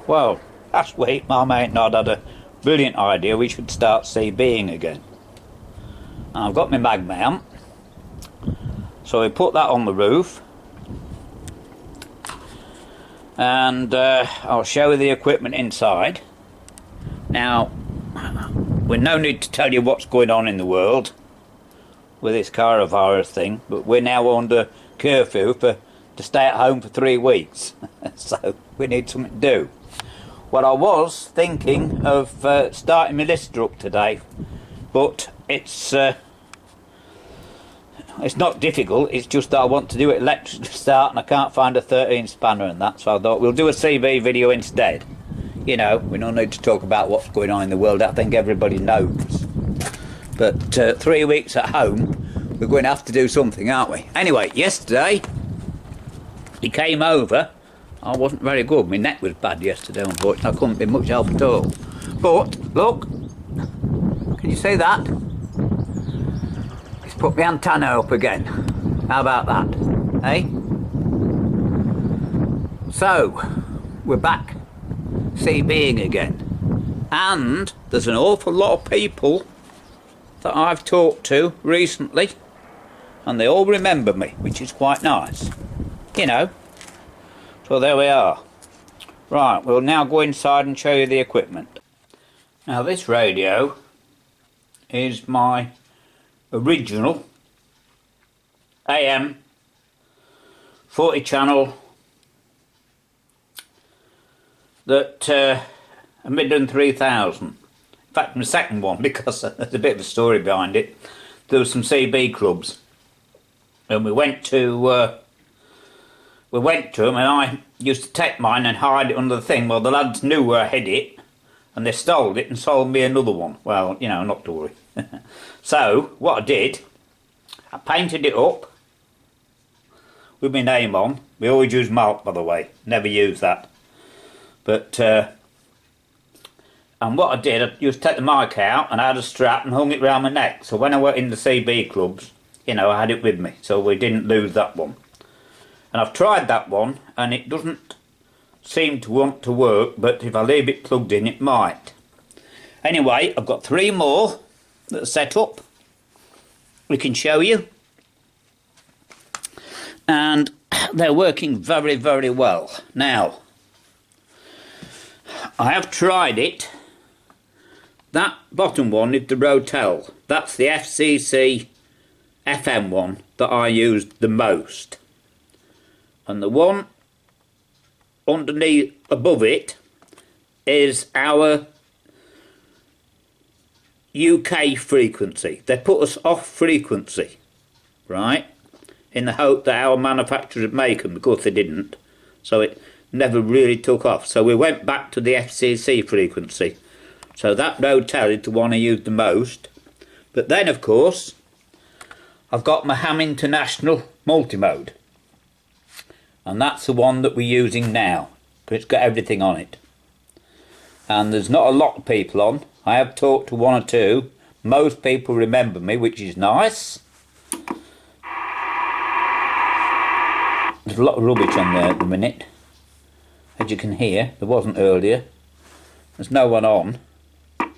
Well, last week my mate and I had a brilliant idea. We should start CBing again. And I've got my mag mount, so we put that on the roof, and I'll show you the equipment inside. Now, we've no need to tell you what's going on in the world with this coronavirus thing, but we're now under curfew to stay at home for 3 weeks. So we need something to do. Well, I was thinking of starting my lister up today, but it's not difficult. It's just that I want to do it electric to start, and I can't find a 13 spanner and that, so I thought we'll do a CB video instead. You know, we don't need to talk about what's going on in the world. I think everybody knows. But 3 weeks at home, we're going to have to do something, aren't we? Anyway, yesterday he came over. I wasn't very good. My neck was bad yesterday, unfortunately. I couldn't be much help at all. But, look, can you see that? He's put my antenna up again. How about that, eh? So, we're back CBing again. And there's an awful lot of people that I've talked to recently, and they all remember me, which is quite nice. You know. So there we are. Right, we'll now go inside and show you the equipment. Now this radio is my original AM 40 channel that a Midland 3000. In fact, my second one, because there's a bit of a story behind it. There were some CB clubs, and we went to them, and I used to take mine and hide it under the thing. Well, the lads knew where I hid it, and they stole it and sold me another one. Well, you know, not to worry. So, what I did, I painted it up with my name on. We always use malt, by the way. Never use that. But, and what I did, I used to take the mic out, and I had a strap and hung it round my neck. So when I went in the CB clubs, you know, I had it with me. So we didn't lose that one. And I've tried that one, and it doesn't seem to want to work, but if I leave it plugged in, it might. Anyway, I've got 3 more that are set up. We can show you. And they're working very, very well. Now, I have tried it. That bottom one is the Rotel. That's the FCC FM one that I used the most. And the one underneath, above it, is our UK frequency. They put us off frequency, right? In the hope that our manufacturers would make them, because they didn't. So it never really took off. So we went back to the FCC frequency. So that Rotel is the one I used the most. But then, of course, I've got my Ham International multi-mode. And that's the one that we're using now, because it's got everything on it. And there's not a lot of people on. I have talked to 1 or 2. Most people remember me, which is nice. There's a lot of rubbish on there at the minute. As you can hear, there wasn't earlier. There's no one on. You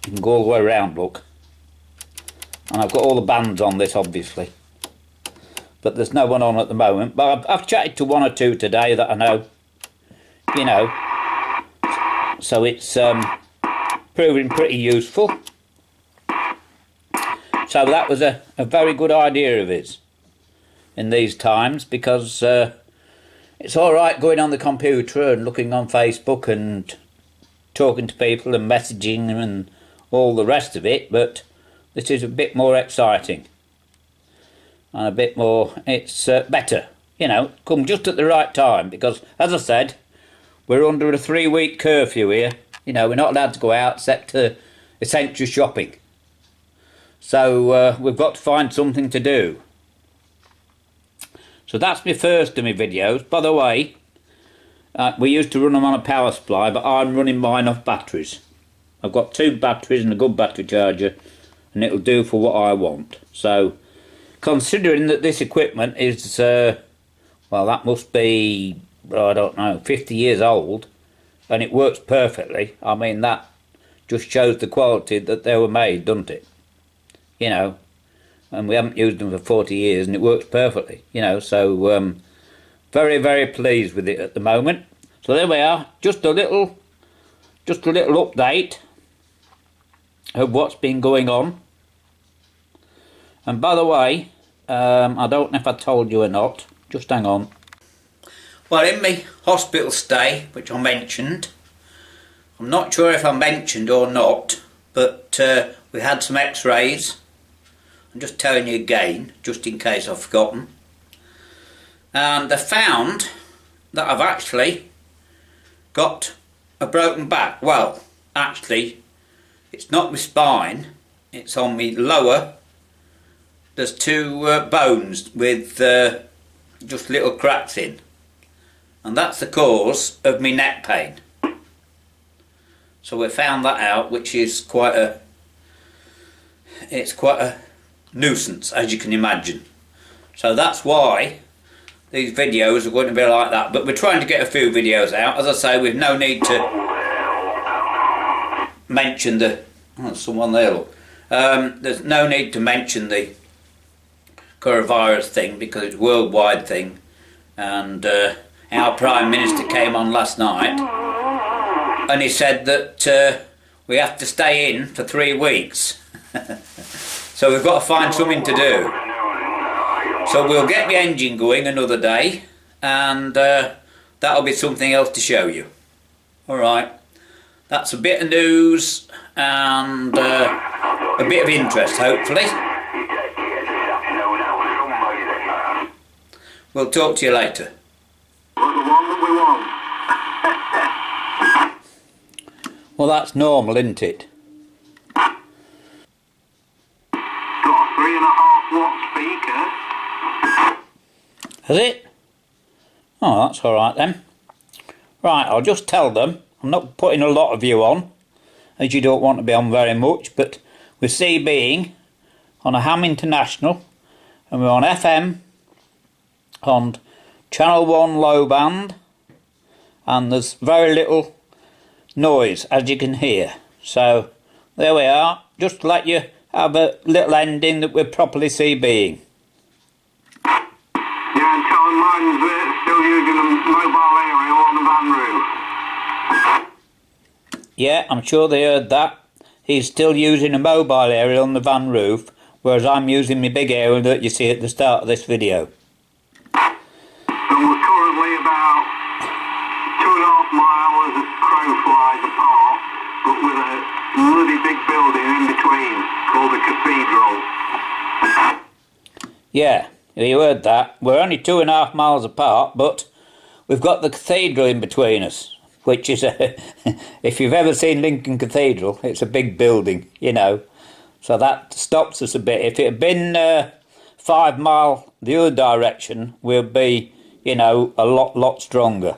can go all the way around, look. And I've got all the bands on this, obviously. But there's no one on at the moment. But I've chatted to 1 or 2 today that I know, you know. So it's proving pretty useful. So that was a very good idea of his in these times, because it's all right going on the computer and looking on Facebook and talking to people and messaging them and all the rest of it, but this is a bit more exciting. And a bit more, it's better, you know, come just at the right time, because, as I said, we're under a 3-week curfew here. You know, we're not allowed to go out except to essential shopping. So we've got to find something to do. So that's my first of my videos. By the way, we used to run them on a power supply, but I'm running mine off batteries. I've got 2 batteries and a good battery charger, and it'll do for what I want. So, considering that this equipment is, well, that must be well, I don't know, 50 years old, and it works perfectly. I mean, that just shows the quality that they were made, doesn't it? You know, and we haven't used them for 40 years and it works perfectly, you know, so very, very pleased with it at the moment. So there we are, just a little update of what's been going on. And by the way, I don't know if I told you or not, just hang on. Well, in my hospital stay, which I mentioned, I'm not sure if I mentioned or not, but we had some x-rays. I'm just telling you again, just in case I've forgotten. And they found that I've actually got a broken back. Well, actually, it's not my spine, it's on my lower. There's two bones with just little cracks in. And that's the cause of my neck pain. So we found that out, which is quite a nuisance, as you can imagine. So that's why these videos are going to be like that. But we're trying to get a few videos out. As I say, we've no need to mention the... Oh, there's someone there, look. There's no need to mention the coronavirus thing because it's a worldwide thing. And our Prime Minister came on last night and he said that we have to stay in for 3 weeks. So we've got to find something to do. So we'll get the engine going another day and that'll be something else to show you. Alright, that's a bit of news and a bit of interest, hopefully. We'll talk to you later. Well, that's normal, isn't it? Has it? Oh, that's alright then. Right, I'll just tell them. I'm not putting a lot of you on, as you don't want to be on very much, but we're CBing on a Ham International, and we're on FM, on Channel 1 low band, and there's very little noise, as you can hear. So, there we are. Just to let you have a little ending that we're properly CBing. Mine's still using a mobile aerial on the van roof. Yeah, I'm sure they heard that. He's still using a mobile aerial on the van roof, whereas I'm using my big aerial that you see at the start of this video. And we're currently about 2.5 miles as a crow flies apart, but with a bloody big building in between called the cathedral. Yeah. You heard that. We're only 2.5 miles apart, but we've got the cathedral in between us, which is if you've ever seen Lincoln Cathedral, it's a big building, you know. So that stops us a bit. If it had been 5 mile the other direction, we'll be, you know, a lot stronger.